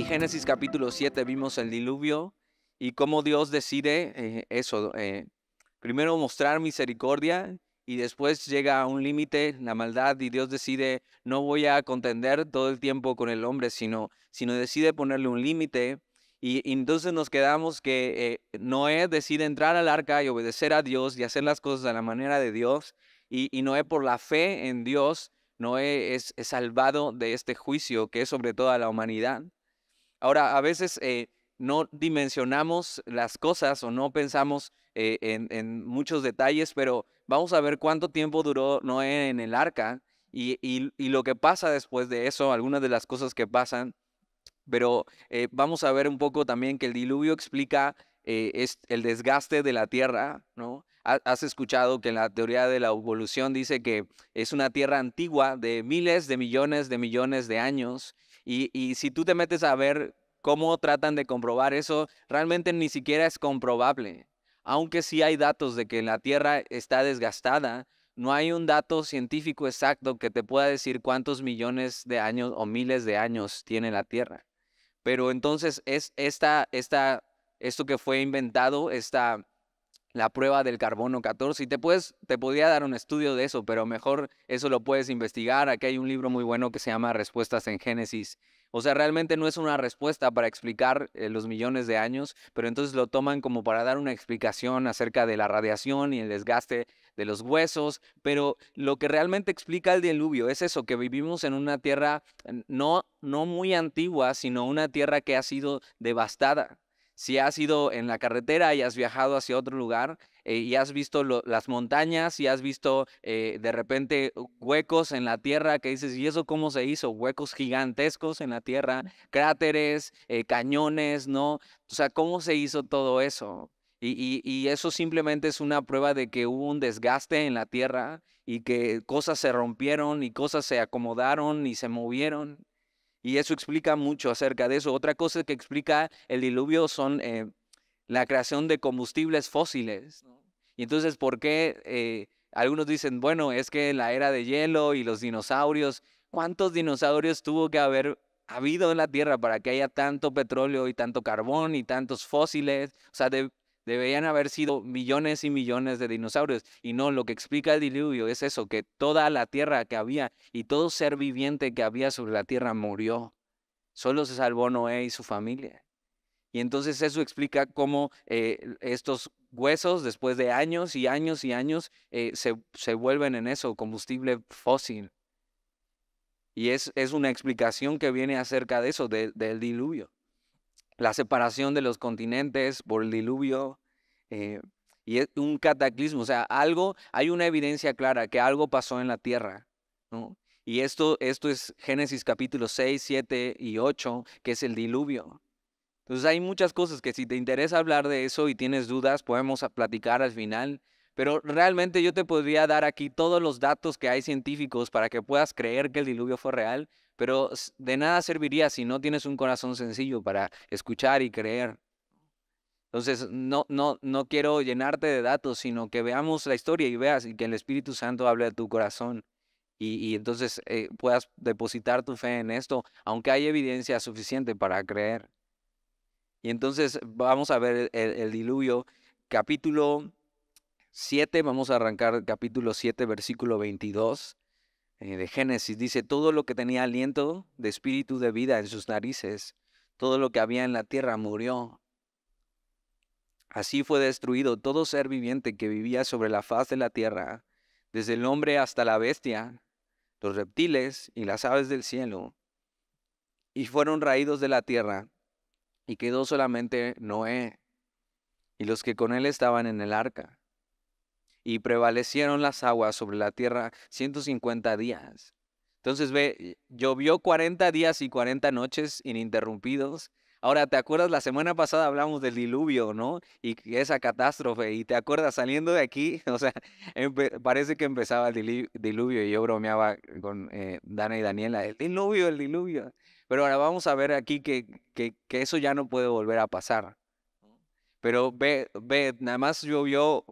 Génesis capítulo 7 vimos el diluvio y cómo Dios decide primero mostrar misericordia y después llega a un límite, la maldad, y Dios decide, no voy a contender todo el tiempo con el hombre, sino decide ponerle un límite. Y entonces nos quedamos que Noé decide entrar al arca y obedecer a Dios y hacer las cosas a la manera de Dios. Y Noé, por la fe en Dios, Noé es salvado de este juicio que es sobre toda la humanidad. Ahora, a veces no dimensionamos las cosas o no pensamos en muchos detalles, pero vamos a ver cuánto tiempo duró Noé en el arca y lo que pasa después de eso, algunas de las cosas que pasan. Pero vamos a ver un poco también que el diluvio explica es el desgaste de la tierra, ¿no? Has escuchado que en la teoría de la evolución dice que es una tierra antigua de miles de millones de años. Y si tú te metes a ver cómo tratan de comprobar eso, realmente ni siquiera es comprobable. Aunque sí hay datos de que la tierra está desgastada, no hay un dato científico exacto que te pueda decir cuántos millones de años o miles de años tiene la tierra. Pero entonces es esto que fue inventado, la prueba del carbono 14. Y te podría dar un estudio de eso, pero mejor eso lo puedes investigar. Aquí hay un libro muy bueno que se llama Respuestas en Génesis. O sea, realmente no es una respuesta para explicar los millones de años, pero entonces lo toman como para dar una explicación acerca de la radiación y el desgaste de los huesos. Pero lo que realmente explica el diluvio es eso, que vivimos en una tierra no muy antigua, sino una tierra que ha sido devastada. Si has ido en la carretera y has viajado hacia otro lugar y has visto las montañas y has visto de repente huecos en la tierra que dices, ¿y eso cómo se hizo? Huecos gigantescos en la tierra, cráteres, cañones, ¿no? O sea, ¿cómo se hizo todo eso? Y eso simplemente es una prueba de que hubo un desgaste en la tierra y que cosas se rompieron y cosas se acomodaron y se movieron. Y eso explica mucho acerca de eso. Otra cosa que explica el diluvio son la creación de combustibles fósiles, ¿no? Y entonces, ¿por qué algunos dicen, bueno, es que la era de hielo y los dinosaurios, ¿cuántos dinosaurios tuvo que haber habido en la Tierra para que haya tanto petróleo y tanto carbón y tantos fósiles? O sea, deberían haber sido millones y millones de dinosaurios. Y no, lo que explica el diluvio es eso, que toda la Tierra que había y todo ser viviente que había sobre la Tierra murió. Solo se salvó Noé y su familia. Y entonces eso explica cómo estos huesos, después de años y años y años, se vuelven en eso, combustible fósil. Y es una explicación que viene acerca de eso, del diluvio. La separación de los continentes por el diluvio. eh, y es un cataclismo, o sea, hay una evidencia clara que algo pasó en la tierra, ¿no? Y esto es Génesis capítulo 6, 7 y 8, que es el diluvio. Entonces hay muchas cosas que si te interesa hablar de eso y tienes dudas, podemos platicar al final. Pero realmente yo te podría dar aquí todos los datos que hay científicos para que puedas creer que el diluvio fue real, pero de nada serviría si no tienes un corazón sencillo para escuchar y creer. Entonces no quiero llenarte de datos, sino que veamos la historia y veas y que el Espíritu Santo hable a tu corazón. Y entonces puedas depositar tu fe en esto, aunque hay evidencia suficiente para creer. Y entonces vamos a ver el diluvio, capítulo 7, vamos a arrancar capítulo 7, versículo 22 de Génesis. Dice, todo lo que tenía aliento de espíritu de vida en sus narices, todo lo que había en la tierra murió. Así fue destruido todo ser viviente que vivía sobre la faz de la tierra, desde el hombre hasta la bestia, los reptiles y las aves del cielo, y fueron raídos de la tierra, y quedó solamente Noé y los que con él estaban en el arca. Y prevalecieron las aguas sobre la tierra 150 días. Entonces ve, llovió 40 días y 40 noches ininterrumpidos. Ahora, ¿te acuerdas? La semana pasada hablamos del diluvio, ¿no? Y esa catástrofe. ¿Y te acuerdas saliendo de aquí? O sea, parece que empezaba el diluvio y yo bromeaba con Dana y Daniela. El diluvio, el diluvio. Pero ahora vamos a ver aquí que eso ya no puede volver a pasar. Pero nada más llovió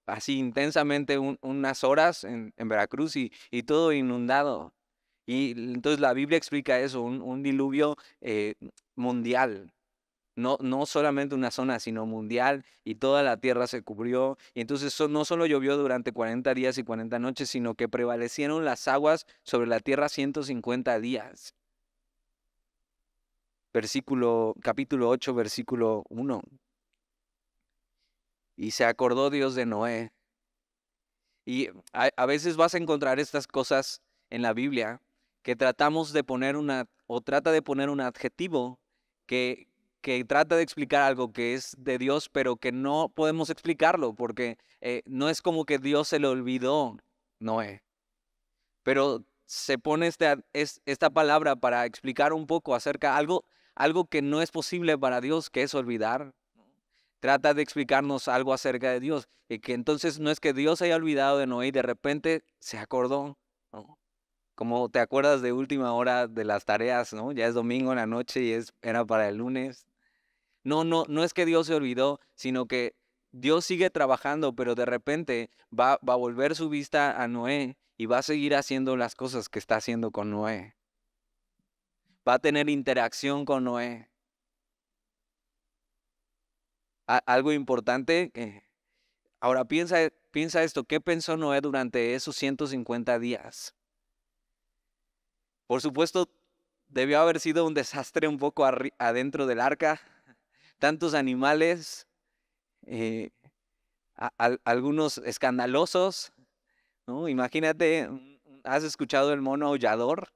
así intensamente unas horas en Veracruz y todo inundado. Y entonces la Biblia explica eso, un diluvio mundial. No solamente una zona, sino mundial, y toda la tierra se cubrió. Y entonces no solo llovió durante 40 días y 40 noches, sino que prevalecieron las aguas sobre la tierra 150 días. Capítulo 8, versículo 1. Y se acordó Dios de Noé. Y a veces vas a encontrar estas cosas en la Biblia que tratamos de poner trata de poner un adjetivo que, que trata de explicar algo que es de Dios, pero que no podemos explicarlo porque no es como que Dios se le olvidó Noé. Pero se pone esta palabra para explicar un poco acerca de algo que no es posible para Dios, que es olvidar. Trata de explicarnos algo acerca de Dios, y que entonces no es que Dios haya olvidado de Noé y de repente se acordó, ¿no? Como te acuerdas de última hora de las tareas, ¿no? Ya es domingo en la noche y era para el lunes. No es que Dios se olvidó, sino que Dios sigue trabajando, pero de repente va a volver su vista a Noé y va a seguir haciendo las cosas que está haciendo con Noé. Va a tener interacción con Noé. Algo importante. Ahora piensa esto, ¿qué pensó Noé durante esos 150 días? Por supuesto, debió haber sido un desastre un poco adentro del arca, tantos animales, eh, algunos escandalosos, ¿no? Imagínate, ¿has escuchado el mono aullador?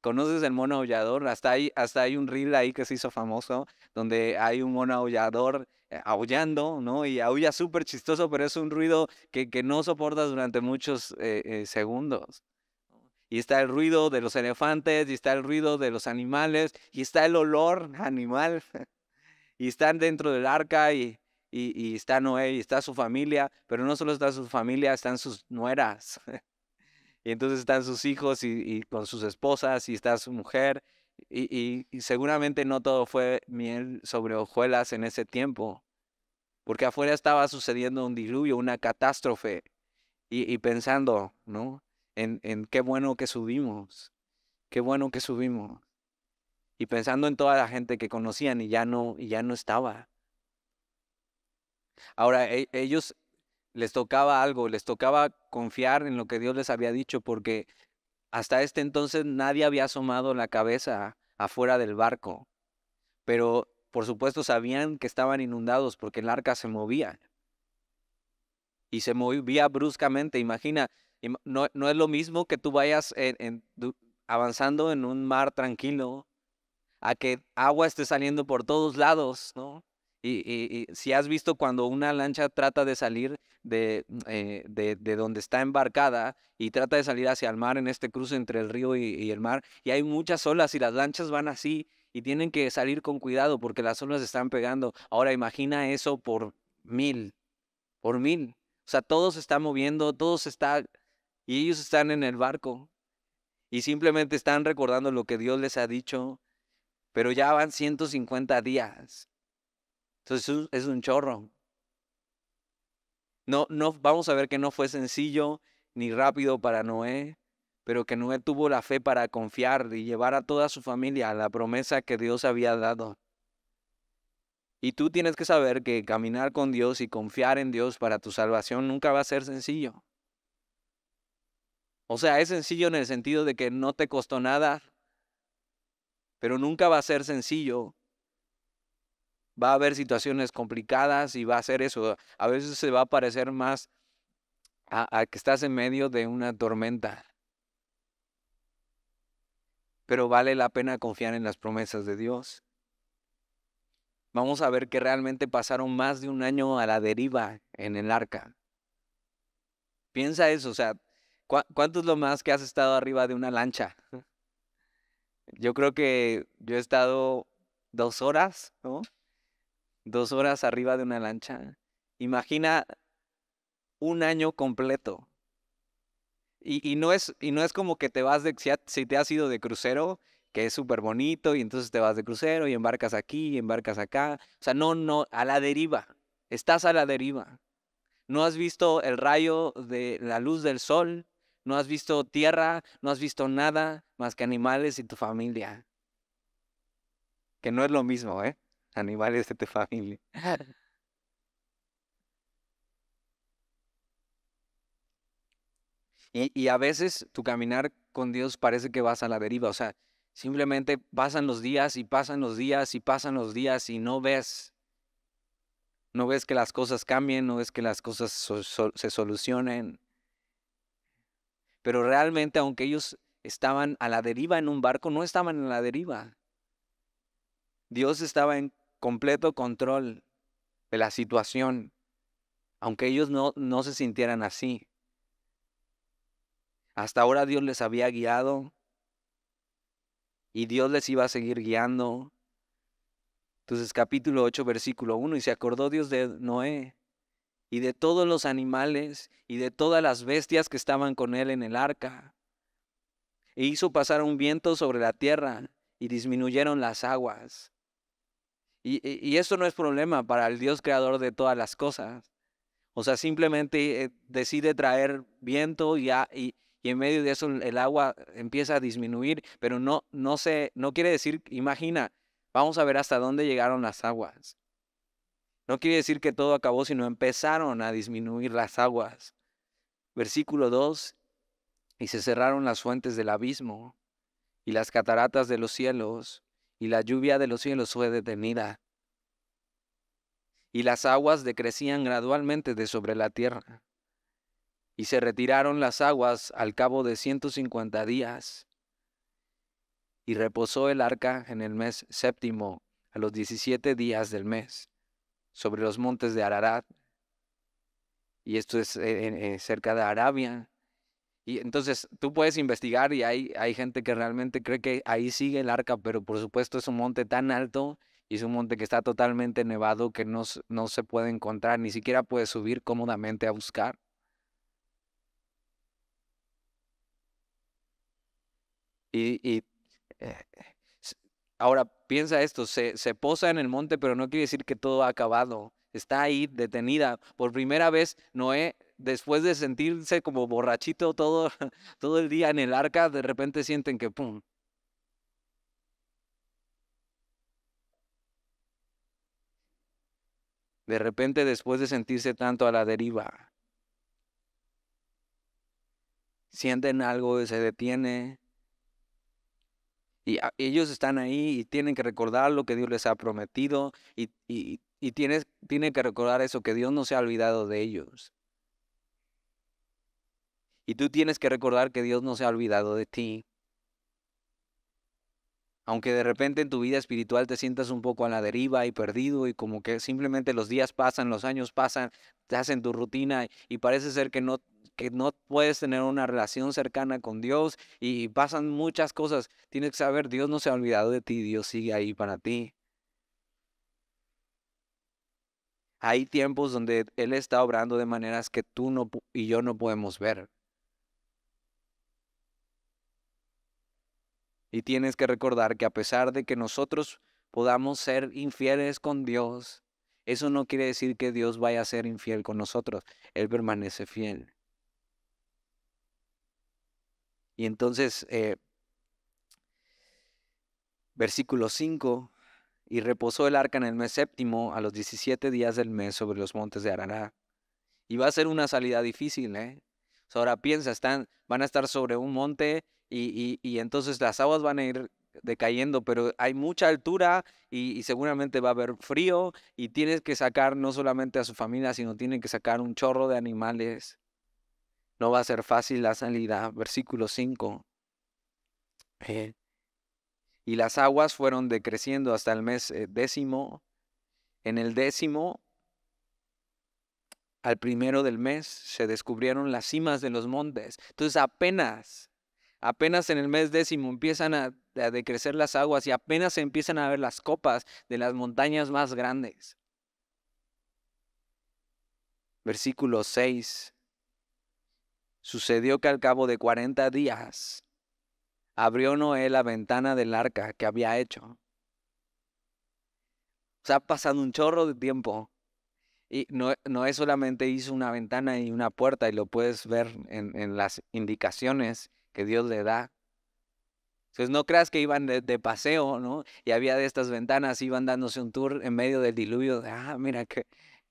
¿Conoces el mono aullador? Hasta hay un reel ahí que se hizo famoso, donde hay un mono aullador aullando, ¿no? Y aulla súper chistoso, pero es un ruido que no soportas durante muchos segundos. Y está el ruido de los elefantes, y está el ruido de los animales, y está el olor animal, y están dentro del arca, y está Noé, y está su familia, pero no solo está su familia, están sus nueras. Y entonces están sus hijos y con sus esposas y está su mujer. Y seguramente no todo fue miel sobre hojuelas en ese tiempo, porque afuera estaba sucediendo un diluvio, una catástrofe. Y pensando, ¿no? En qué bueno que subimos, qué bueno que subimos. Y pensando en toda la gente que conocían y ya no estaba. Ahora, ellos les tocaba algo, les tocaba confiar en lo que Dios les había dicho, porque hasta este entonces nadie había asomado la cabeza afuera del barco, pero por supuesto sabían que estaban inundados porque el arca se movía y se movía bruscamente. Imagina, no es lo mismo que tú vayas avanzando en un mar tranquilo a que agua esté saliendo por todos lados, ¿no? Y si has visto cuando una lancha trata de salir de donde está embarcada y trata de salir hacia el mar en este cruce entre el río y el mar, y hay muchas olas y las lanchas van así y tienen que salir con cuidado porque las olas están pegando. Ahora imagina eso por mil. O sea, todo se está moviendo, y ellos están en el barco y simplemente están recordando lo que Dios les ha dicho, pero ya van 150 días. Entonces es un chorro. No, vamos a ver que no fue sencillo ni rápido para Noé, pero que Noé tuvo la fe para confiar y llevar a toda su familia a la promesa que Dios había dado. Y tú tienes que saber que caminar con Dios y confiar en Dios para tu salvación nunca va a ser sencillo. O sea, es sencillo en el sentido de que no te costó nada, pero nunca va a ser sencillo. Va a haber situaciones complicadas y va a ser eso. A veces se va a parecer más a que estás en medio de una tormenta. Pero vale la pena confiar en las promesas de Dios. Vamos a ver que realmente pasaron más de un año a la deriva en el arca. Piensa eso, o sea, ¿cuánto es lo más que has estado arriba de una lancha? Yo creo que yo he estado 2 horas, ¿no? 2 horas arriba de una lancha. Imagina un año completo. Y no es como que te vas si te has ido de crucero, que es súper bonito, y entonces te vas de crucero y embarcas aquí y embarcas acá. O sea, no, a la deriva. Estás a la deriva. No has visto el rayo de la luz del sol, no has visto tierra, no has visto nada más que animales y tu familia. Que no es lo mismo, ¿eh? Animales de tu familia. Y a veces tu caminar con Dios parece que vas a la deriva, o sea, simplemente pasan los días y pasan los días y pasan los días y no ves que las cosas cambien, no ves que las cosas se solucionen. Pero realmente, aunque ellos estaban a la deriva en un barco, no estaban en la deriva. Dios estaba en completo control de la situación, aunque ellos no se sintieran así. Hasta ahora Dios les había guiado y Dios les iba a seguir guiando. Entonces, capítulo 8, versículo 1, y se acordó Dios de Noé y de todos los animales y de todas las bestias que estaban con él en el arca. E hizo pasar un viento sobre la tierra y disminuyeron las aguas. Y eso no es problema para el Dios creador de todas las cosas. O sea, simplemente decide traer viento y en medio de eso el agua empieza a disminuir, pero no quiere decir, imagina, vamos a ver hasta dónde llegaron las aguas. No quiere decir que todo acabó, sino empezaron a disminuir las aguas. Versículo 2, y se cerraron las fuentes del abismo, y las cataratas de los cielos, y la lluvia de los cielos fue detenida. Y las aguas decrecían gradualmente de sobre la tierra. Y se retiraron las aguas al cabo de 150 días. Y reposó el arca en el mes séptimo, a los 17 días del mes, sobre los montes de Ararat. Y esto es cerca de Arabia. Y entonces tú puedes investigar y hay gente que realmente cree que ahí sigue el arca, pero por supuesto es un monte tan alto y es un monte que está totalmente nevado que no se puede encontrar, ni siquiera puedes subir cómodamente a buscar. Y eh, s- ahora piensa esto, se posa en el monte, pero no quiere decir que todo ha acabado. Está ahí detenida. Por primera vez, Noé, después de sentirse como borrachito todo, todo el día en el arca, de repente sienten que ¡pum! De repente, después de sentirse tanto a la deriva, sienten algo, se detiene y ellos están ahí y tienen que recordar lo que Dios les ha prometido y tienen que recordar eso, que Dios no se ha olvidado de ellos. Y tú tienes que recordar que Dios no se ha olvidado de ti. Aunque de repente en tu vida espiritual te sientas un poco a la deriva y perdido y como que simplemente los días pasan, los años pasan, te hacen tu rutina y parece ser que no puedes tener una relación cercana con Dios y pasan muchas cosas. Tienes que saber, Dios no se ha olvidado de ti, Dios sigue ahí para ti. Hay tiempos donde Él está obrando de maneras que tú no y yo no podemos ver. Y tienes que recordar que a pesar de que nosotros podamos ser infieles con Dios, eso no quiere decir que Dios vaya a ser infiel con nosotros. Él permanece fiel. Y entonces, versículo 5, y reposó el arca en el mes séptimo a los 17 días del mes sobre los montes de Ararat. Y va a ser una salida difícil, ¿eh? O sea, ahora piensa, van a estar sobre un monte y entonces las aguas van a ir decayendo, pero hay mucha altura y seguramente va a haber frío y tienes que sacar no solamente a su familia, sino tienen que sacar un chorro de animales. No va a ser fácil la salida. Versículo 5. eh, y las aguas fueron decreciendo hasta el mes décimo. En el décimo, al primero del mes, se descubrieron las cimas de los montes. Entonces apenas en el mes décimo empiezan a decrecer las aguas y apenas se empiezan a ver las copas de las montañas más grandes. Versículo 6. Sucedió que al cabo de 40 días abrió Noé la ventana del arca que había hecho. O sea, ha pasado un chorro de tiempo Y no es solamente hizo una ventana y una puerta y lo puedes ver en las indicaciones que Dios le da. Entonces no creas que iban de paseo, ¿no? Y había de estas ventanas, iban dándose un tour en medio del diluvio. Mira que,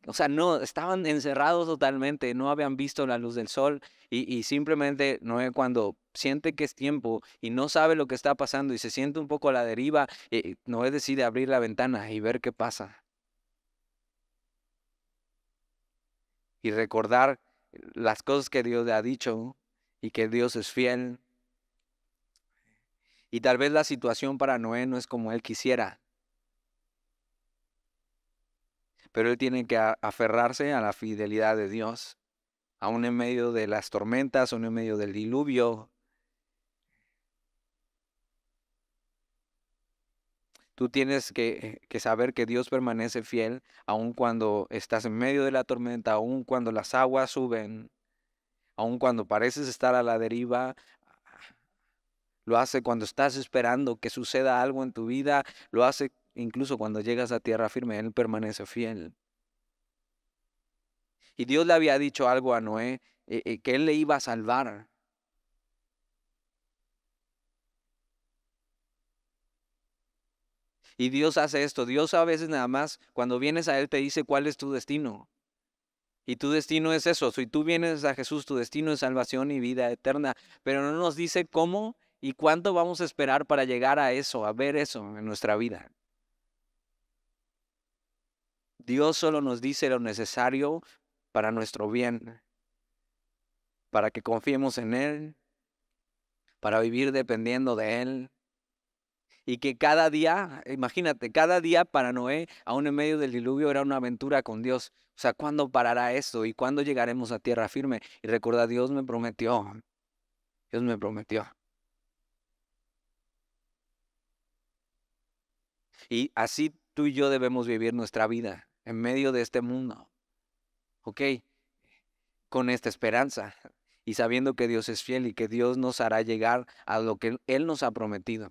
o sea, no, estaban encerrados totalmente, no habían visto la luz del sol y simplemente Noé cuando siente que es tiempo y no sabe lo que está pasando y se siente un poco a la deriva, Noé decide abrir la ventana y ver qué pasa y recordar las cosas que Dios le ha dicho y que Dios es fiel. Y tal vez la situación para Noé no es como él quisiera, pero él tiene que aferrarse a la fidelidad de Dios, aún en medio de las tormentas, aún en medio del diluvio. Tú tienes que saber que Dios permanece fiel, aun cuando estás en medio de la tormenta, aun cuando las aguas suben, aun cuando pareces estar a la deriva. Lo hace cuando estás esperando que suceda algo en tu vida, lo hace incluso cuando llegas a tierra firme, Él permanece fiel. Y Dios le había dicho algo a Noé, que Él le iba a salvar. Y Dios hace esto. Dios a veces nada más, cuando vienes a Él, te dice cuál es tu destino. Y tu destino es eso. Si tú vienes a Jesús, tu destino es salvación y vida eterna. Pero no nos dice cómo y cuánto vamos a esperar para llegar a eso, a ver eso en nuestra vida. Dios solo nos dice lo necesario para nuestro bien, para que confiemos en Él, para vivir dependiendo de Él. Y que cada día, imagínate, cada día para Noé, aún en medio del diluvio, era una aventura con Dios. O sea, ¿cuándo parará esto? ¿Y cuándo llegaremos a tierra firme? Y recuerda, Dios me prometió. Y así tú y yo debemos vivir nuestra vida en medio de este mundo, ¿ok? Con esta esperanza y sabiendo que Dios es fiel y que Dios nos hará llegar a lo que Él nos ha prometido.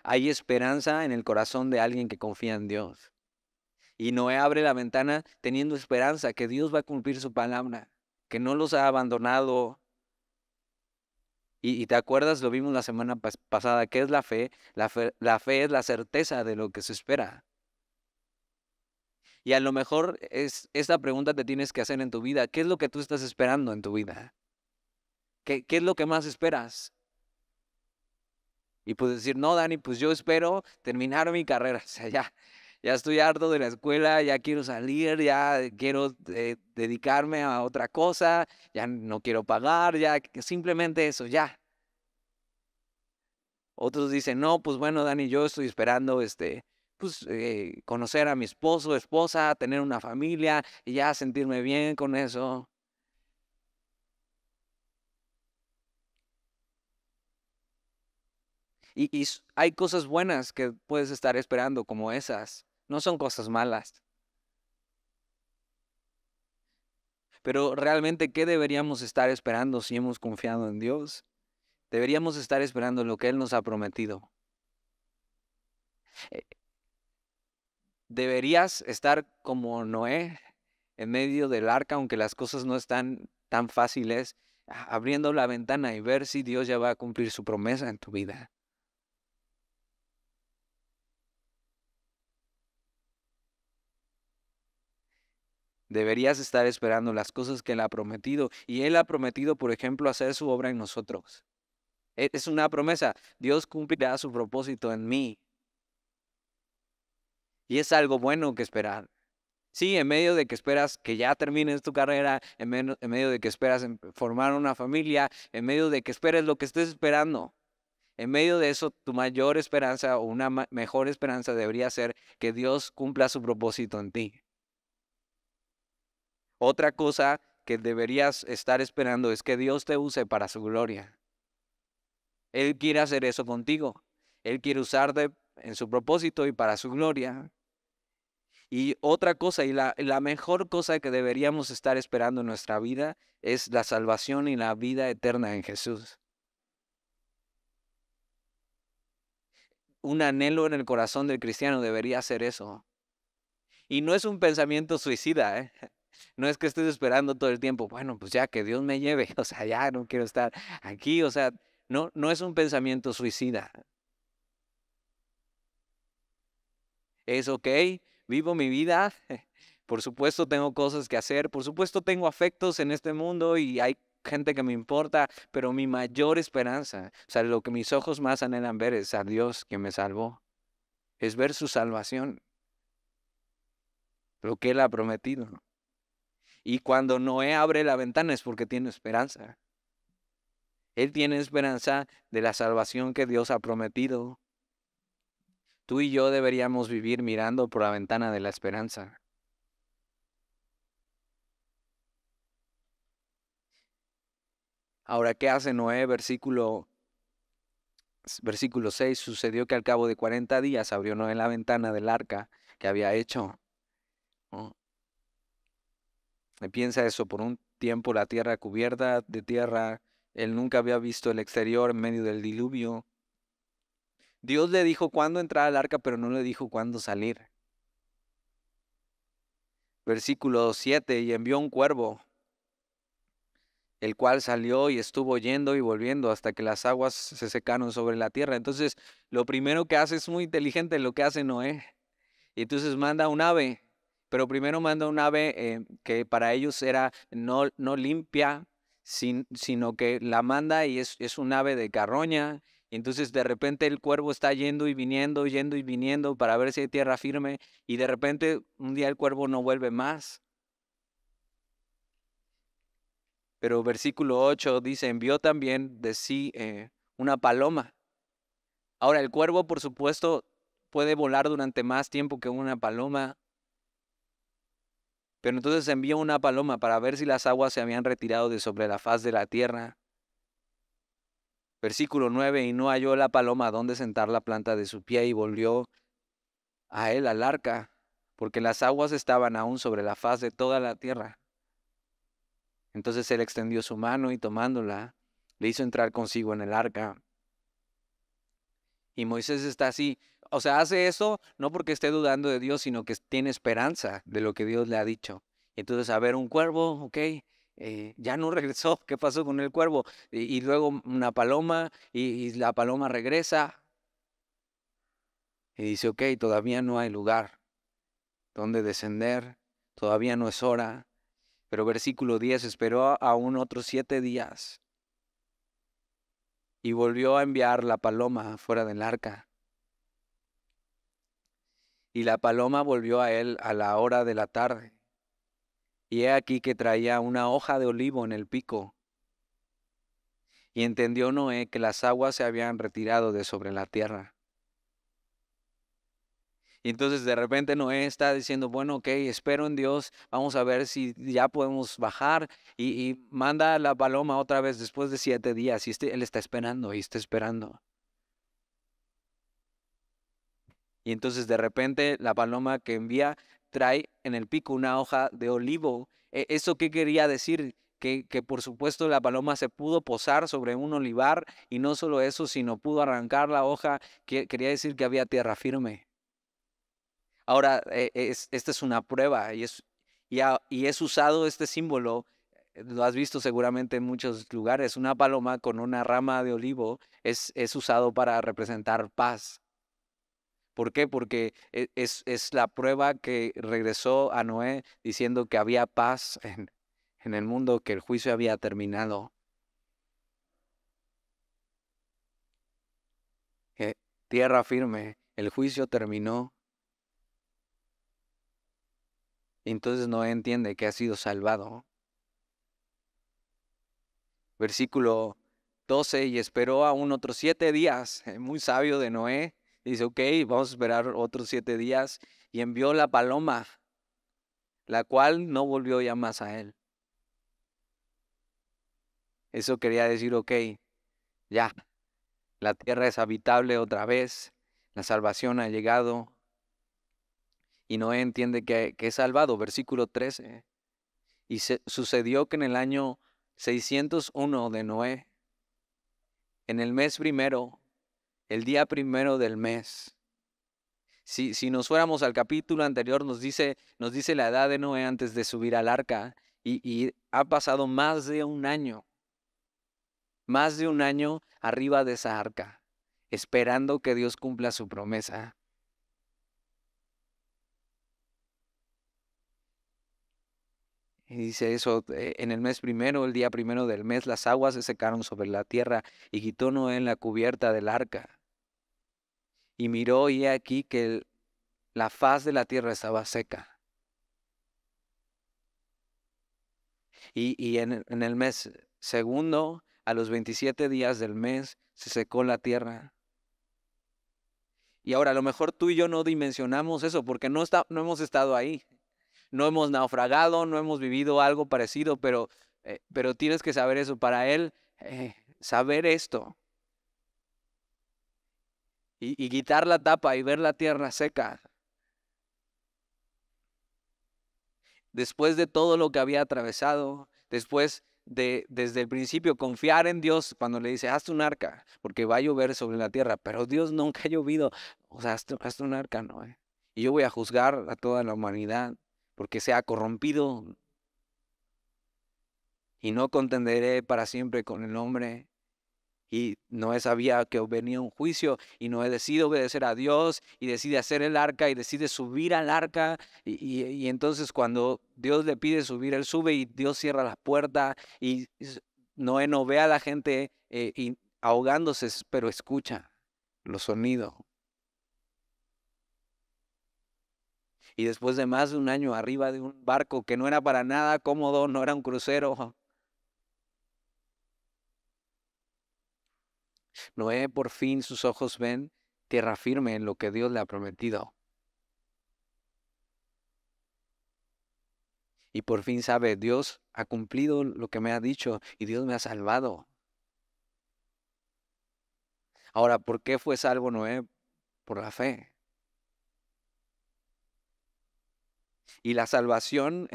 Hay esperanza en el corazón de alguien que confía en Dios. Y Noé abre la ventana teniendo esperanza que Dios va a cumplir su palabra, que no los ha abandonado. Y te acuerdas, lo vimos la semana pasada, ¿qué es la fe? La fe es la certeza de lo que se espera. Y a lo mejor esta pregunta te tienes que hacer en tu vida. ¿Qué es lo que tú estás esperando en tu vida? ¿Qué es lo que más esperas? Y puedes decir, no, Dani, pues yo espero terminar mi carrera. O sea, ya estoy harto de la escuela, ya quiero salir, ya quiero dedicarme a otra cosa, ya no quiero pagar, ya simplemente eso, ya. Otros dicen, no, pues bueno, Dani, yo estoy esperando, pues conocer a mi esposo, esposa, tener una familia y ya sentirme bien con eso. Y hay cosas buenas que puedes estar esperando como esas. No son cosas malas. Pero realmente, ¿qué deberíamos estar esperando si hemos confiado en Dios? Deberíamos estar esperando lo que Él nos ha prometido. Eh, Deberías estar como Noé en medio del arca, aunque las cosas no están tan fáciles, abriendo la ventana y ver si Dios ya va a cumplir su promesa en tu vida. Deberías estar esperando las cosas que Él ha prometido. Y Él ha prometido, por ejemplo, hacer su obra en nosotros. Es una promesa. Dios cumplirá su propósito en mí. Y es algo bueno que esperar. Sí, en medio de que esperas que ya termines tu carrera, en medio de que esperas formar una familia, en medio de que esperes lo que estés esperando, en medio de eso, tu mayor esperanza o una mejor esperanza debería ser que Dios cumpla su propósito en ti. Otra cosa que deberías estar esperando es que Dios te use para su gloria. Él quiere hacer eso contigo. Él quiere usarte en su propósito y para su gloria. Y otra cosa, y la mejor cosa que deberíamos estar esperando en nuestra vida es la salvación y la vida eterna en Jesús. Un anhelo en el corazón del cristiano debería ser eso. Y no es un pensamiento suicida, ¿eh? No es que estés esperando todo el tiempo, bueno, pues ya que Dios me lleve, o sea, ya no quiero estar aquí, o sea, no es un pensamiento suicida. Es ok, vivo mi vida, por supuesto tengo cosas que hacer, por supuesto tengo afectos en este mundo y hay gente que me importa, pero mi mayor esperanza, o sea, lo que mis ojos más anhelan ver es a Dios que me salvó, es ver su salvación, lo que Él ha prometido. Y cuando Noé abre la ventana es porque tiene esperanza. Él tiene esperanza de la salvación que Dios ha prometido. Tú y yo deberíamos vivir mirando por la ventana de la esperanza. Ahora, ¿qué hace Noé? Versículo 6, sucedió que al cabo de 40 días abrió Noé la ventana del arca que había hecho. ¿No? Piensa eso, por un tiempo la tierra cubierta de tierra, él nunca había visto el exterior en medio del diluvio. Dios le dijo cuándo entrar al arca, pero no le dijo cuándo salir. Versículo 7, y envió un cuervo, el cual salió y estuvo yendo y volviendo hasta que las aguas se secaron sobre la tierra. Entonces, lo primero que hace es muy inteligente lo que hace Noé. Y entonces manda un ave, pero primero manda un ave que para ellos era no limpia, sino que la manda y es un ave de carroña. Y entonces de repente el cuervo está yendo y viniendo para ver si hay tierra firme. Y de repente un día el cuervo no vuelve más. Pero versículo 8 dice, envió también de sí una paloma. Ahora el cuervo, por supuesto, puede volar durante más tiempo que una paloma. Pero entonces envió una paloma para ver si las aguas se habían retirado de sobre la faz de la tierra. Versículo 9, y no halló la paloma donde sentar la planta de su pie y volvió a él al arca, porque las aguas estaban aún sobre la faz de toda la tierra. Entonces él extendió su mano y tomándola, le hizo entrar consigo en el arca. Y Moisés está así, o sea, hace eso no porque esté dudando de Dios, sino que tiene esperanza de lo que Dios le ha dicho. Y entonces, a ver, un cuervo, ok, ya no regresó, ¿qué pasó con el cuervo? Y luego una paloma, y la paloma regresa, y dice, ok, todavía no hay lugar donde descender, todavía no es hora. Pero versículo 10, esperó aún otros 7 días, y volvió a enviar la paloma fuera del arca. Y la paloma volvió a él a la hora de la tarde. Y he aquí que traía una hoja de olivo en el pico. Y entendió Noé que las aguas se habían retirado de sobre la tierra. Y entonces de repente Noé está diciendo, bueno, ok, espero en Dios, vamos a ver si ya podemos bajar. Y manda a la paloma otra vez después de 7 días. Y él está esperando y está esperando. Y entonces de repente la paloma que envía trae en el pico una hoja de olivo. ¿Eso qué quería decir? Que por supuesto la paloma se pudo posar sobre un olivar y no solo eso, sino pudo arrancar la hoja, que quería decir que había tierra firme. Ahora, esta es una prueba y es usado este símbolo, lo has visto seguramente en muchos lugares, una paloma con una rama de olivo es usado para representar paz. ¿Por qué? Porque es la prueba que regresó a Noé diciendo que había paz en el mundo, que el juicio había terminado. Tierra firme, el juicio terminó. Entonces Noé entiende que ha sido salvado. Versículo 12, y esperó aún otros 7 días. Muy sabio de Noé. Dice, ok, vamos a esperar otros 7 días. Y envió la paloma, la cual no volvió ya más a él. Eso quería decir, ok, ya, la tierra es habitable otra vez, la salvación ha llegado y Noé entiende que es salvado. Versículo 13. Y sucedió que en el año 601 de Noé, en el mes primero, el día primero del mes, Si nos fuéramos al capítulo anterior, nos dice la edad de Noé antes de subir al arca, y ha pasado más de un año arriba de esa arca, esperando que Dios cumpla su promesa. Y dice eso, en el mes primero, el día primero del mes, las aguas se secaron sobre la tierra, y quitó Noé en la cubierta del arca. Y miró, y he aquí que la faz de la tierra estaba seca. Y en el mes segundo, a los 27 días del mes, se secó la tierra. Y ahora a lo mejor tú y yo no dimensionamos eso porque no hemos estado ahí. No hemos naufragado, no hemos vivido algo parecido, pero tienes que saber eso. Para él, saber esto y quitar la tapa y ver la tierra seca, después de todo lo que había atravesado, desde el principio confiar en Dios cuando le dice, hazte un arca, porque va a llover sobre la tierra, pero Dios nunca ha llovido, o sea, hazte un arca, ¿no? Y yo voy a juzgar a toda la humanidad porque se ha corrompido y no contenderé para siempre con el hombre. Y Noé sabía que venía un juicio y Noé decide obedecer a Dios y decide hacer el arca y decide subir al arca. Y entonces cuando Dios le pide subir, él sube y Dios cierra la puerta y Noé no ve a la gente ahogándose, pero escucha los sonidos. Y después de más de un año arriba de un barco que no era para nada cómodo, no era un crucero, Noé por fin sus ojos ven tierra firme en lo que Dios le ha prometido. Y por fin sabe, Dios ha cumplido lo que me ha dicho y Dios me ha salvado. Ahora, ¿por qué fue salvo Noé? Por la fe. Y la salvación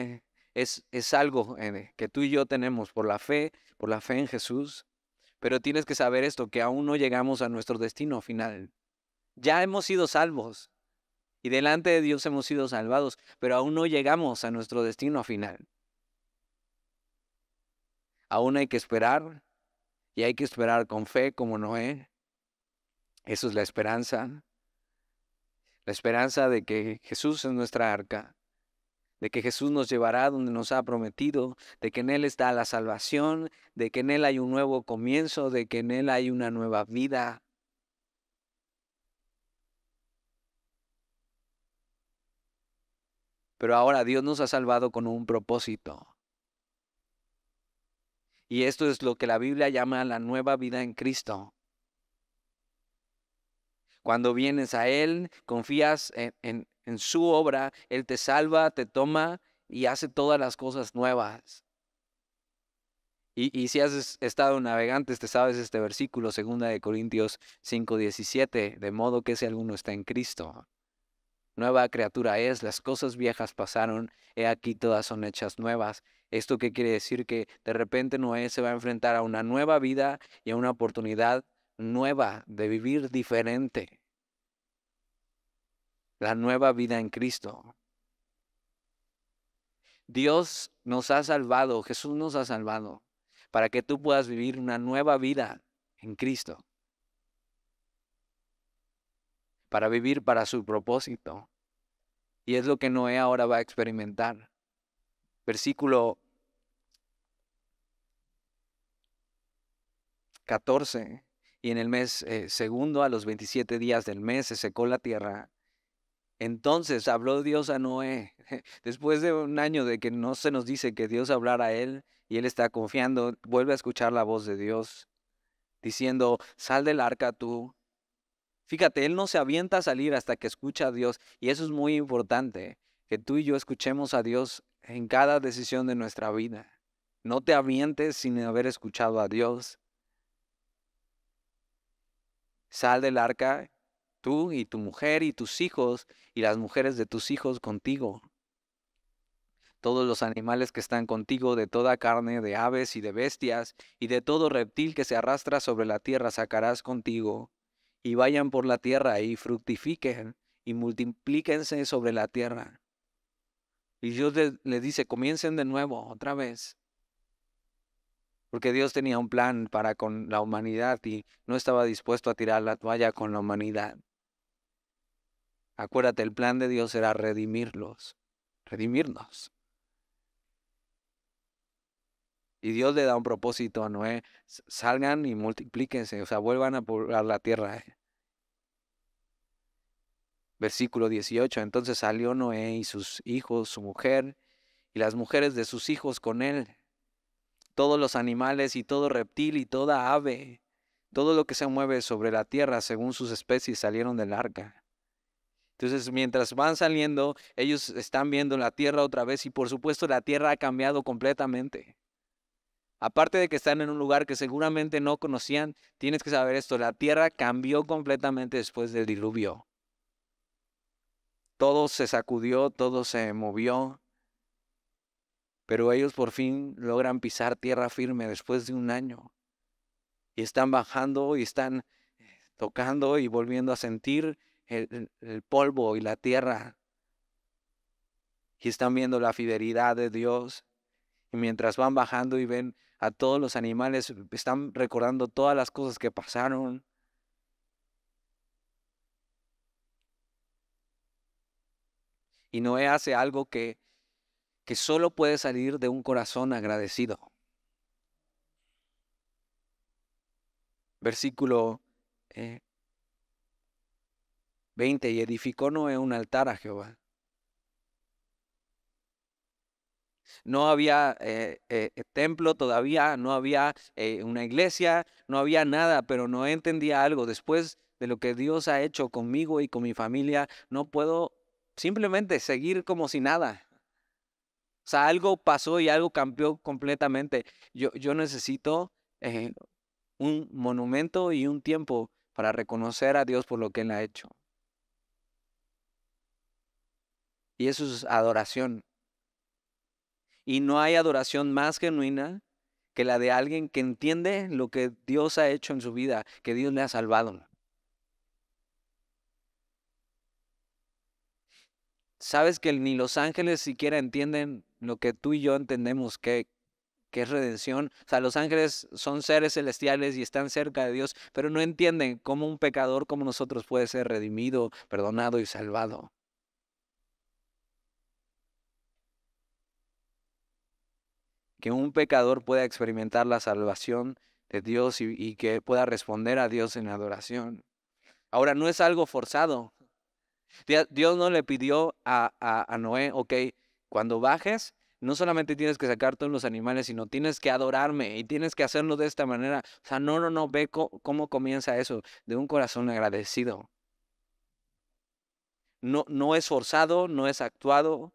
es algo que tú y yo tenemos por la fe en Jesús. Pero tienes que saber esto, que aún no llegamos a nuestro destino final. Ya hemos sido salvos y delante de Dios hemos sido salvados, pero aún no llegamos a nuestro destino final. Aún hay que esperar y hay que esperar con fe como Noé. Eso es la esperanza de que Jesús es nuestra arca, de que Jesús nos llevará donde nos ha prometido, de que en Él está la salvación, de que en Él hay un nuevo comienzo, de que en Él hay una nueva vida. Pero ahora Dios nos ha salvado con un propósito. Y esto es lo que la Biblia llama la nueva vida en Cristo. Cuando vienes a Él, confías en su obra, Él te salva, te toma y hace todas las cosas nuevas. Y si has estado navegantes, te sabes este versículo, 2 Corintios 5:17, de modo que si alguno está en Cristo, nueva criatura es, las cosas viejas pasaron, he aquí todas son hechas nuevas. ¿Esto qué quiere decir? Que de repente Noé se va a enfrentar a una nueva vida y a una oportunidad nueva de vivir diferente. La nueva vida en Cristo. Dios nos ha salvado, Jesús nos ha salvado, para que tú puedas vivir una nueva vida en Cristo. Para vivir para su propósito. Y es lo que Noé ahora va a experimentar. Versículo 14. Y en el mes segundo, a los 27 días del mes, se secó la tierra. Entonces habló Dios a Noé. Después de un año de que no se nos dice que Dios hablara a él, y él está confiando, vuelve a escuchar la voz de Dios, diciendo, sal del arca tú. Fíjate, él no se avienta a salir hasta que escucha a Dios. Y eso es muy importante, que tú y yo escuchemos a Dios en cada decisión de nuestra vida. No te avientes sin haber escuchado a Dios. Sal del arca, tú y tu mujer y tus hijos y las mujeres de tus hijos contigo. Todos los animales que están contigo, de toda carne, de aves y de bestias, y de todo reptil que se arrastra sobre la tierra sacarás contigo. Y vayan por la tierra y fructifiquen, y multiplíquense sobre la tierra. Y Dios le dice, comiencen de nuevo, otra vez. Porque Dios tenía un plan para con la humanidad y no estaba dispuesto a tirar la toalla con la humanidad. Acuérdate, el plan de Dios era redimirnos. Y Dios le da un propósito a Noé, salgan y multiplíquense, o sea, vuelvan a poblar la tierra. Versículo 18, entonces salió Noé y sus hijos, su mujer, y las mujeres de sus hijos con él, todos los animales y todo reptil y toda ave, todo lo que se mueve sobre la tierra según sus especies salieron del arca. Entonces, mientras van saliendo, ellos están viendo la tierra otra vez y por supuesto la tierra ha cambiado completamente. Aparte de que están en un lugar que seguramente no conocían, tienes que saber esto, la tierra cambió completamente después del diluvio. Todo se sacudió, todo se movió, pero ellos por fin logran pisar tierra firme después de un año. Y están bajando y están tocando y volviendo a sentir el polvo y la tierra. Y están viendo la fidelidad de Dios. Y mientras van bajando y ven a todos los animales, están recordando todas las cosas que pasaron. Y Noé hace algo que solo puede salir de un corazón agradecido. Versículo 20, y edificó Noé un altar a Jehová. No había templo todavía, no había una iglesia, no había nada, pero Noé entendía algo. Después de lo que Dios ha hecho conmigo y con mi familia, no puedo simplemente seguir como si nada. O sea, algo pasó y algo cambió completamente. Yo necesito un monumento y un tiempo para reconocer a Dios por lo que Él ha hecho. Y eso es adoración. Y no hay adoración más genuina que la de alguien que entiende lo que Dios ha hecho en su vida, que Dios le ha salvado. Sabes que ni los ángeles siquiera entienden lo que tú y yo entendemos que es redención. O sea, los ángeles son seres celestiales y están cerca de Dios, pero no entienden cómo un pecador como nosotros puede ser redimido, perdonado y salvado. Que un pecador pueda experimentar la salvación de Dios y que pueda responder a Dios en adoración. Ahora, no es algo forzado. Dios no le pidió a Noé, ok, cuando bajes, no solamente tienes que sacar todos los animales, sino tienes que adorarme y tienes que hacerlo de esta manera. O sea, no, ve cómo comienza eso, de un corazón agradecido. No es forzado, no es actuado,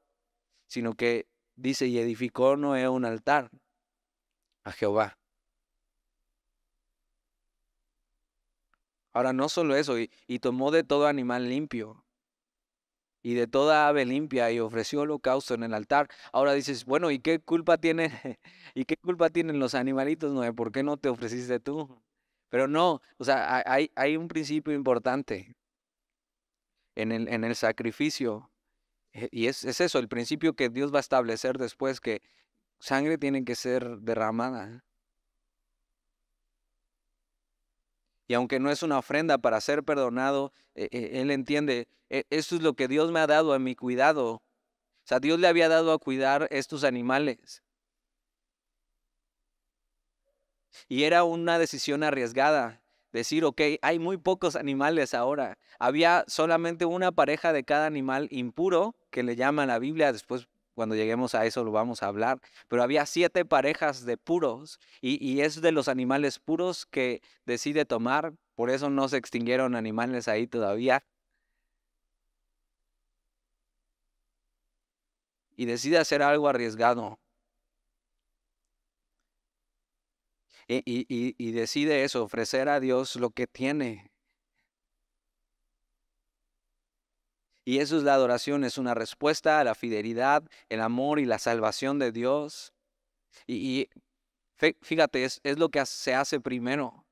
sino que dice, y edificó Noé un altar a Jehová. Ahora, no solo eso, y tomó de todo animal limpio y de toda ave limpia y ofreció holocausto en el altar. Ahora dices, bueno, ¿y qué culpa tienen, y qué culpa tienen los animalitos, Noé? ¿Por qué no te ofreciste tú? Pero no, o sea, hay un principio importante en el sacrificio, y es eso, el principio que Dios va a establecer después, que sangre tiene que ser derramada. Y aunque no es una ofrenda para ser perdonado, él entiende, esto es lo que Dios me ha dado a mi cuidado. O sea, Dios le había dado a cuidar estos animales. Y era una decisión arriesgada. Decir, ok, hay muy pocos animales ahora. Había solamente una pareja de cada animal impuro, que le llama la Biblia. Después, cuando lleguemos a eso, lo vamos a hablar. Pero había 7 parejas de puros. Y es de los animales puros que decide tomar. Por eso no se extinguieron animales ahí todavía. Y decide hacer algo arriesgado. Y decide eso, ofrecer a Dios lo que tiene. Y eso es la adoración, es una respuesta a la fidelidad, el amor y la salvación de Dios. Y fíjate, es lo que se hace primero.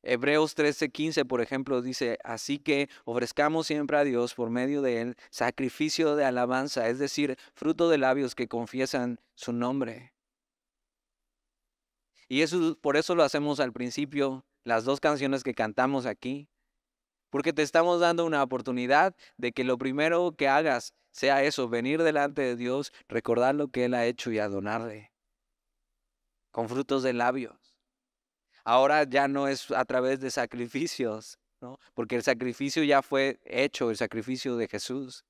Hebreos 13:15, por ejemplo, dice, así que ofrezcamos siempre a Dios por medio de él sacrificio de alabanza, es decir, fruto de labios que confiesan su nombre. Y eso, por eso lo hacemos al principio, las dos canciones que cantamos aquí, porque te estamos dando una oportunidad de que lo primero que hagas sea eso, venir delante de Dios, recordar lo que Él ha hecho y adorarle con frutos de labios. Ahora ya no es a través de sacrificios, ¿no? Porque el sacrificio ya fue hecho, el sacrificio de Jesús.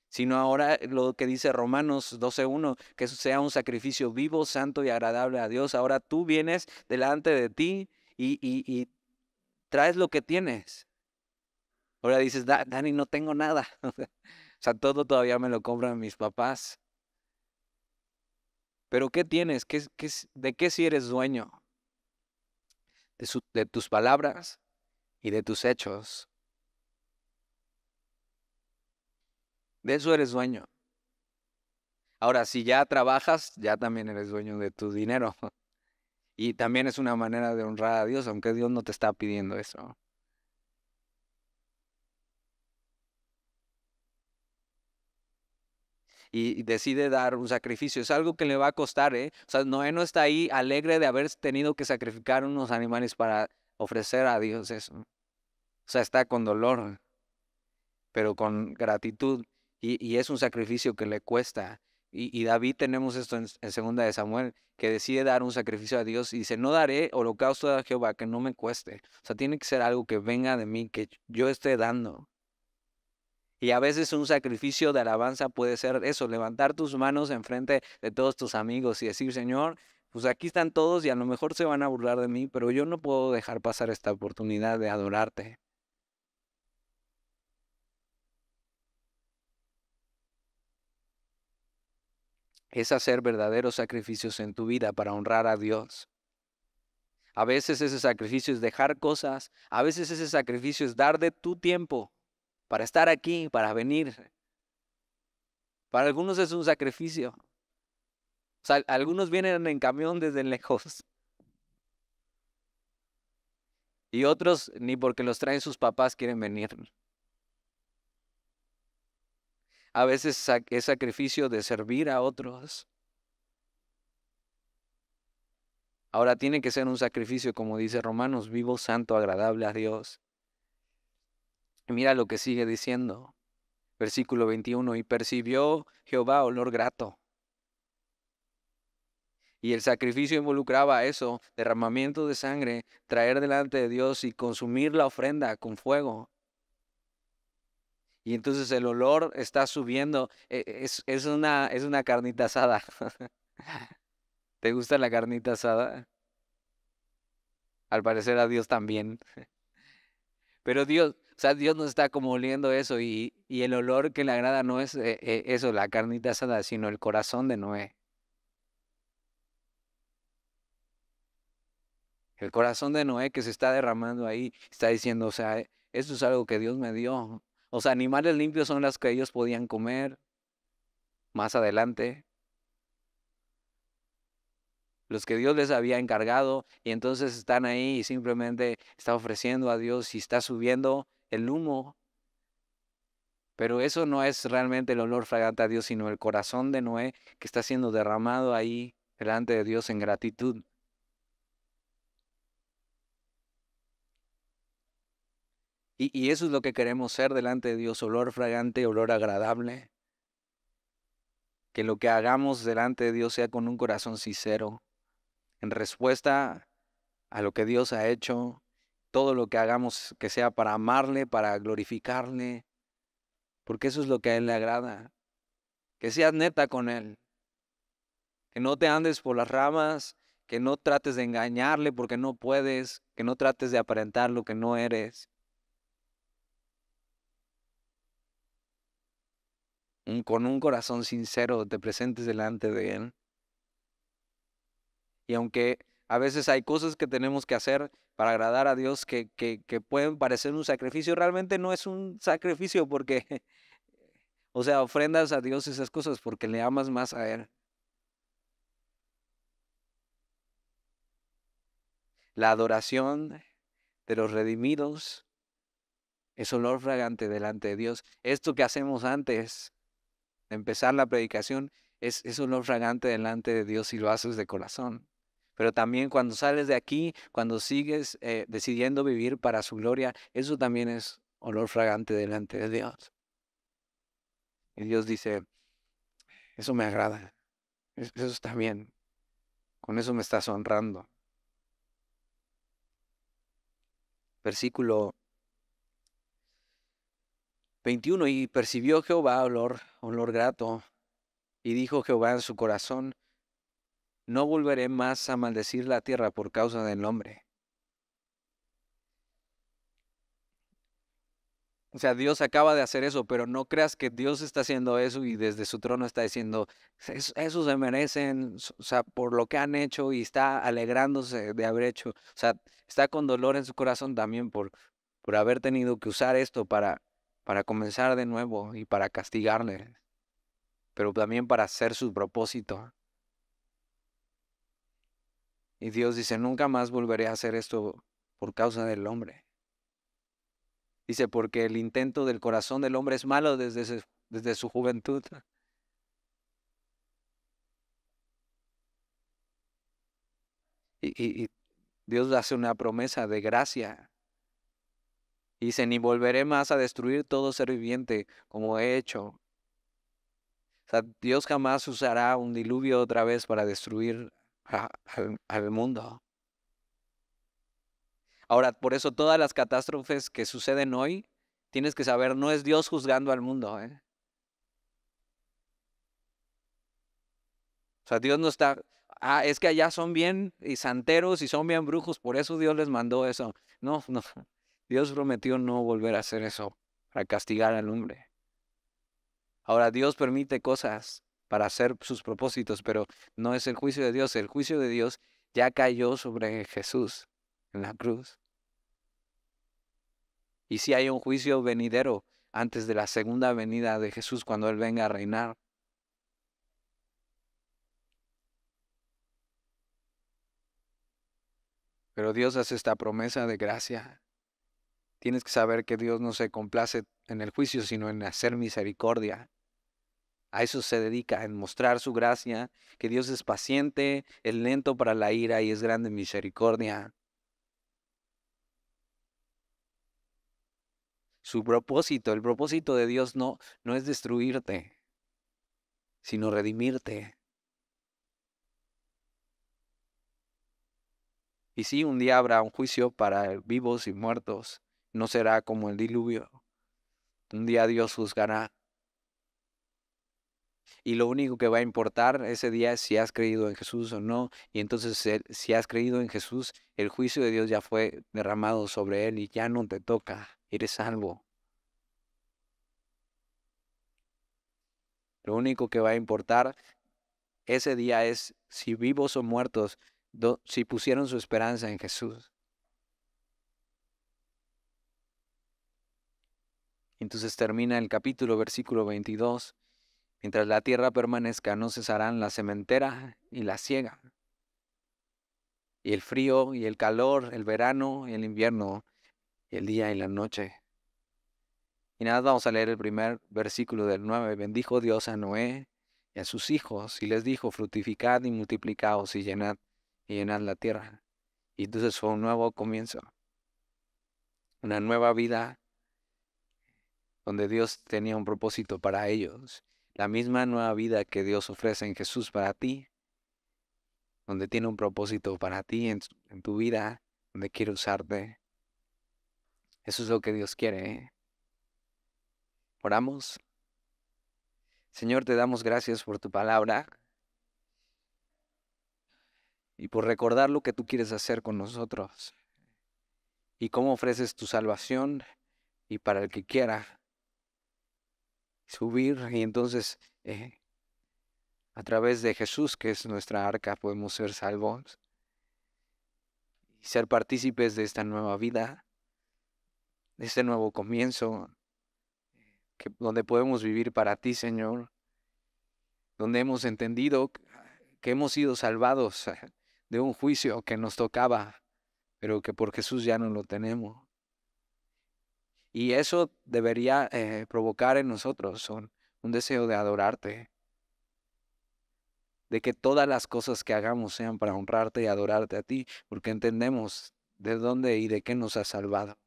Sino ahora lo que dice Romanos 12:1, que eso sea un sacrificio vivo, santo y agradable a Dios. Ahora tú vienes delante de ti y traes lo que tienes. Ahora dices, Dani, no tengo nada. O sea, todo todavía me lo compran mis papás. Pero ¿qué tienes? ¿De qué si eres dueño? De tus palabras y de tus hechos. De eso eres dueño. Ahora, si ya trabajas, ya también eres dueño de tu dinero. Y también es una manera de honrar a Dios, aunque Dios no te está pidiendo eso. Y decide dar un sacrificio. Es algo que le va a costar, ¿eh? O sea, Noé no está ahí alegre de haber tenido que sacrificar unos animales para ofrecer a Dios eso. O sea, está con dolor, pero con gratitud. Y es un sacrificio que le cuesta. Y David tenemos esto en segunda de Samuel, que decide dar un sacrificio a Dios y dice, no daré holocausto a Jehová que no me cueste. O sea, tiene que ser algo que venga de mí, que yo esté dando. Y a veces un sacrificio de alabanza puede ser eso, levantar tus manos enfrente de todos tus amigos y decir, Señor, pues aquí están todos y a lo mejor se van a burlar de mí, pero yo no puedo dejar pasar esta oportunidad de adorarte. Es hacer verdaderos sacrificios en tu vida para honrar a Dios. A veces ese sacrificio es dejar cosas, a veces ese sacrificio es dar de tu tiempo para estar aquí, para venir. Para algunos es un sacrificio. O sea, algunos vienen en camión desde lejos y otros ni porque los traen sus papás quieren venir. A veces es sacrificio de servir a otros. Ahora tiene que ser un sacrificio, como dice Romanos, vivo, santo, agradable a Dios. Y mira lo que sigue diciendo. Versículo 21, y percibió Jehová olor grato. Y el sacrificio involucraba eso, derramamiento de sangre, traer delante de Dios y consumir la ofrenda con fuego. Y entonces el olor está subiendo. Es una carnita asada. ¿Te gusta la carnita asada? Al parecer a Dios también. Pero Dios, o sea, Dios nos está como oliendo eso y el olor que le agrada no es eso, la carnita asada, sino el corazón de Noé. El corazón de Noé que se está derramando ahí, está diciendo, o sea, esto es algo que Dios me dio. O sea, animales limpios son los que ellos podían comer más adelante, los que Dios les había encargado, y entonces están ahí y simplemente está ofreciendo a Dios y está subiendo el humo. Pero eso no es realmente el olor fragante a Dios, sino el corazón de Noé que está siendo derramado ahí delante de Dios en gratitud. Y eso es lo que queremos ser delante de Dios, olor fragante, olor agradable. Que lo que hagamos delante de Dios sea con un corazón sincero, en respuesta a lo que Dios ha hecho, todo lo que hagamos que sea para amarle, para glorificarle, porque eso es lo que a Él le agrada. Que seas neta con Él, que no te andes por las ramas, que no trates de engañarle porque no puedes, que no trates de aparentar lo que no eres. Con un corazón sincero te presentes delante de Él. Y aunque a veces hay cosas que tenemos que hacer para agradar a Dios que pueden parecer un sacrificio, realmente no es un sacrificio porque, o sea, ofrendas a Dios esas cosas porque le amas más a Él. La adoración de los redimidos es olor fragante delante de Dios. Esto que hacemos antes de empezar la predicación es olor fragante delante de Dios si lo haces de corazón. Pero también cuando sales de aquí, cuando sigues decidiendo vivir para su gloria, eso también es olor fragante delante de Dios. Y Dios dice, eso me agrada, eso está bien, con eso me estás honrando. Versículo 21, y percibió Jehová olor grato, y dijo Jehová en su corazón, no volveré más a maldecir la tierra por causa del hombre. O sea, Dios acaba de hacer eso, pero no creas que Dios está haciendo eso y desde su trono está diciendo, Eso se merecen, o sea, por lo que han hecho y está alegrándose de haber hecho. O sea, está con dolor en su corazón también por haber tenido que usar esto para comenzar de nuevo y para castigarle, pero también para hacer su propósito. Y Dios dice, nunca más volveré a hacer esto por causa del hombre. Dice, porque el intento del corazón del hombre es malo desde su juventud. Y Dios hace una promesa de gracia. Dice, ni volveré más a destruir todo ser viviente como he hecho. O sea, Dios jamás usará un diluvio otra vez para destruir al mundo. Ahora, por eso todas las catástrofes que suceden hoy, tienes que saber, no es Dios juzgando al mundo, ¿eh? O sea, Dios no está, es que allá son bien y santeros y son bien brujos, por eso Dios les mandó eso. No, no. Dios prometió no volver a hacer eso, para castigar al hombre. Ahora, Dios permite cosas para hacer sus propósitos, pero no es el juicio de Dios. El juicio de Dios ya cayó sobre Jesús en la cruz. Y sí hay un juicio venidero antes de la segunda venida de Jesús cuando Él venga a reinar. Pero Dios hace esta promesa de gracia. Tienes que saber que Dios no se complace en el juicio, sino en hacer misericordia. A eso se dedica, en mostrar su gracia, que Dios es paciente, es lento para la ira y es grande en misericordia. Su propósito, el propósito de Dios no es destruirte, sino redimirte. Y sí, un día habrá un juicio para vivos y muertos. No será como el diluvio. Un día Dios juzgará. Y lo único que va a importar ese día es si has creído en Jesús o no. Y entonces, si has creído en Jesús, el juicio de Dios ya fue derramado sobre él y ya no te toca. Eres salvo. Lo único que va a importar ese día es si vivos o muertos, si pusieron su esperanza en Jesús. Entonces termina el capítulo, versículo 22. Mientras la tierra permanezca, no cesarán la sementera y la siega, y el frío y el calor, el verano y el invierno, y el día y la noche. Y nada, vamos a leer el primer versículo del 9. Bendijo Dios a Noé y a sus hijos, y les dijo, fructificad y multiplicaos y llenad la tierra. Y entonces fue un nuevo comienzo, una nueva vida donde Dios tenía un propósito para ellos. La misma nueva vida que Dios ofrece en Jesús para ti, donde tiene un propósito para ti en tu vida, donde quiere usarte. Eso es lo que Dios quiere, ¿eh? Oramos. Señor, te damos gracias por tu palabra y por recordar lo que tú quieres hacer con nosotros y cómo ofreces tu salvación y para el que quiera subir y entonces a través de Jesús, que es nuestra arca, podemos ser salvos y ser partícipes de esta nueva vida, de este nuevo comienzo, donde podemos vivir para ti, Señor, donde hemos entendido que hemos sido salvados de un juicio que nos tocaba, pero que por Jesús ya no lo tenemos. Y eso debería provocar en nosotros un deseo de adorarte, de que todas las cosas que hagamos sean para honrarte y adorarte a ti, porque entendemos de dónde y de qué nos has salvado.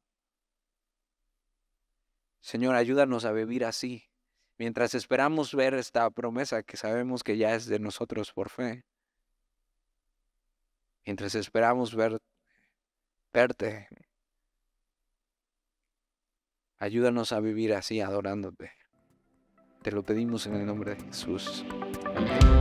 Señor, ayúdanos a vivir así, mientras esperamos ver esta promesa que sabemos que ya es de nosotros por fe. Mientras esperamos verte, ayúdanos a vivir así, adorándote. Te lo pedimos en el nombre de Jesús. Amén.